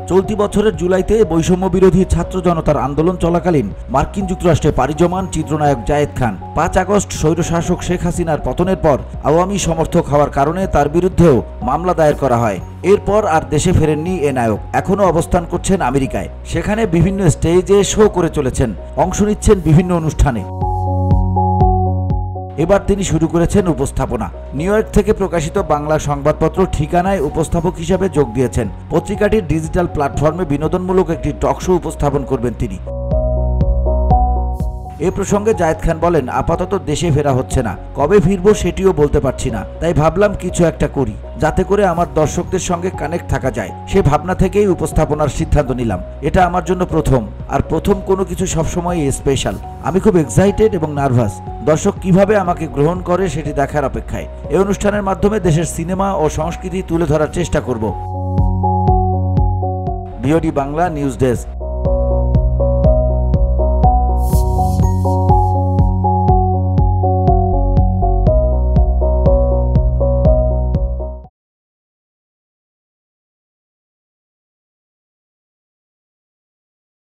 চলতি বছরের জুলাইতে বৈষম্য বিরোধী ছাত্র জনতার আন্দোলন চলাকালীন মার্কিন যুক্তরাষ্ট্রে পাড়ি জমান চিত্রনায়ক জায়েদ খান ৫ আগস্ট স্বৈরশাসক শেখ হাসিনার পতনের পর আওয়ামী সমর্থক হওয়ার কারণে তার বিরুদ্ধেও মামলা দায়ের করা হয়। এরপর আর দেশে ফেরেননি এ নায়ক। এখনও অবস্থান করছেন আমেরিকায়। সেখানে বিভিন্ন স্টেজে শো করে চলেছেন, অংশ নিচ্ছেন বিভিন্ন অনুষ্ঠানে। এবার তিনি শুরু করেছেন উপস্থাপনা। নিউ ইয়র্ক থেকে প্রকাশিত বাংলা সংবাদপত্র ঠিকানায় উপস্থাপক হিসাবে যোগ দিয়েছেন। পত্রিকাটির ডিজিটাল প্ল্যাটফর্মে বিনোদনমূলক একটি টক শো উপস্থাপন করবেন তিনি। এ প্রসঙ্গে জায়েদ খান বলেন, আপাতত দেশে ফেরা হচ্ছে না, কবে ফিরবো সেটিও বলতে পারছি না, তাই ভাবলাম কিছু একটা করি যাতে করে আমার দর্শকদের সঙ্গে কানেক্ট থাকা যায়। সে ভাবনা থেকেই উপস্থাপনার সিদ্ধান্ত নিলাম। এটা আমার জন্য প্রথম, আর প্রথম কোনো কিছু সবসময় স্পেশাল। আমি খুব এক্সাইটেড এবং নার্ভাস। দর্শক কিভাবে আমাকে গ্রহণ করে সেটি দেখার অপেক্ষায়। এই অনুষ্ঠানের মাধ্যমে দেশের সিনেমা ও সংস্কৃতি তুলে ধরার চেষ্টা করব। BOD Bangla news desk.